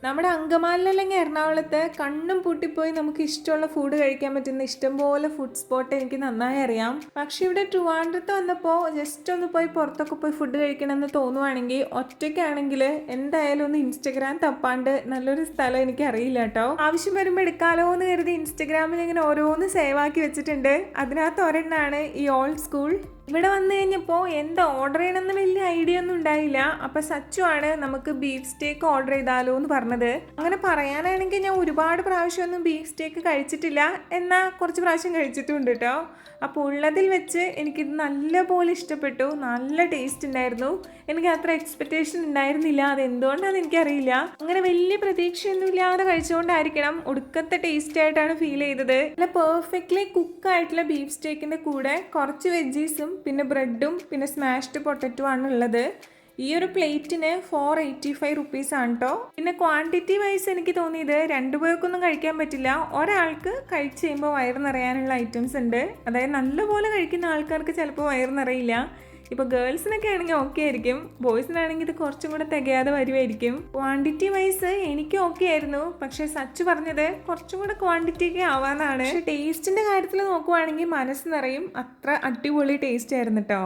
നമ്മുടെ അങ്കമാലിൽ അല്ലെങ്കിൽ എറണാകുളത്ത് കണ്ണും പൂട്ടിപ്പോയി നമുക്ക് ഇഷ്ടമുള്ള ഫുഡ് കഴിക്കാൻ പറ്റുന്ന ഇഷ്ടംപോലെ ഫുഡ് സ്പോട്ട് എനിക്ക് നന്നായി അറിയാം. പക്ഷെ ഇവിടെ ട്രിവാൻഡ്രത്ത് വന്നപ്പോൾ ജസ്റ്റ് ഒന്ന് പോയി പുറത്തൊക്കെ പോയി ഫുഡ് കഴിക്കണമെന്ന് തോന്നുവാണെങ്കിൽ ഒറ്റയ്ക്കാണെങ്കിൽ എന്തായാലും ഒന്ന് ഇൻസ്റ്റഗ്രാം തപ്പാണ്ട് നല്ലൊരു സ്ഥലം എനിക്ക് അറിയില്ല കേട്ടോ. ആവശ്യം വരുമ്പോൾ എടുക്കാലോ എന്ന് കരുതി ഇൻസ്റ്റഗ്രാമിൽ ഇങ്ങനെ ഓരോന്ന് സേവ് ആക്കി വെച്ചിട്ടുണ്ട്. അതിനകത്ത് ഒരെണ്ണമാണ് ഈ ഓൾഡ് സ്കൂൾ. ഇവിടെ വന്നു കഴിഞ്ഞപ്പോൾ എന്താ ഓർഡർ ചെയ്യണമെന്ന് വലിയ ഐഡിയ ഒന്നും ഉണ്ടായില്ല. അപ്പം സച്ചു ആണ് നമുക്ക് ബീഫ് സ്റ്റേക്ക് ഓർഡർ ചെയ്താലോ എന്ന് പറഞ്ഞത്. അങ്ങനെ പറയാനാണെങ്കിൽ ഞാൻ ഒരുപാട് പ്രാവശ്യമൊന്നും ബീഫ് സ്റ്റേക്ക് കഴിച്ചിട്ടില്ല, എന്നാൽ കുറച്ച് പ്രാവശ്യം കഴിച്ചിട്ടുണ്ട് കേട്ടോ. അപ്പോൾ ഉള്ളതിൽ വെച്ച് എനിക്കിത് നല്ലപോലെ ഇഷ്ടപ്പെട്ടു. നല്ല ടേസ്റ്റ് ഉണ്ടായിരുന്നു. എനിക്ക് അത്ര എക്സ്പെക്റ്റേഷൻ ഉണ്ടായിരുന്നില്ല, അതെന്തുകൊണ്ടാണെന്ന് എനിക്കറിയില്ല. അങ്ങനെ വലിയ പ്രതീക്ഷയൊന്നും ഇല്ലാതെ കഴിച്ചുകൊണ്ടായിരിക്കണം ഒടുക്കത്തെ ടേസ്റ്റ് ആയിട്ടാണ് ഫീൽ ചെയ്തത്. നല്ല പെർഫെക്റ്റ്ലി കുക്കായിട്ടുള്ള ബീഫ് സ്റ്റേക്കിൻ്റെ കൂടെ കുറച്ച് വെജീസും പിന്നെ ബ്രെഡും പിന്നെ സ്മാഷ്ഡ് പൊട്ടറ്റോ ആണ് ഉള്ളത്. ഈ ഒരു പ്ലേറ്റിന് 485 റുപ്പീസ് ആണ് കേട്ടോ. പിന്നെ ക്വാണ്ടിറ്റി വൈസ് എനിക്ക് തോന്നിയത് 2 പേർക്കൊന്നും കഴിക്കാൻ പറ്റില്ല. ഒരാൾക്ക് കഴിച്ച് കഴിയുമ്പോൾ വയറ് നിറയാനുള്ള ഐറ്റംസ് ഉണ്ട്. അതായത് നല്ലപോലെ കഴിക്കുന്ന ആൾക്കാർക്ക് ചിലപ്പോൾ വയറ് നിറയില്ല. ഇപ്പോൾ ഗേൾസിനൊക്കെ ആണെങ്കിൽ ഓക്കെ ആയിരിക്കും, ബോയ്സിനാണെങ്കിൽ ഇത് കുറച്ചും കൂടെ തികയാതെ വരുമായിരിക്കും. ക്വാണ്ടിറ്റി വൈസ് എനിക്ക് ഓക്കെ ആയിരുന്നു, പക്ഷെ സച്ചു പറഞ്ഞത് കുറച്ചും കൂടെ ക്വാണ്ടിറ്റി ഒക്കെ ആവാന്നാണ്. പക്ഷെ ടേസ്റ്റിന്റെ കാര്യത്തിൽ നോക്കുവാണെങ്കിൽ മനസ്സ് നിറയും. അത്ര അടിപൊളി ടേസ്റ്റ് ആയിരുന്നു കേട്ടോ.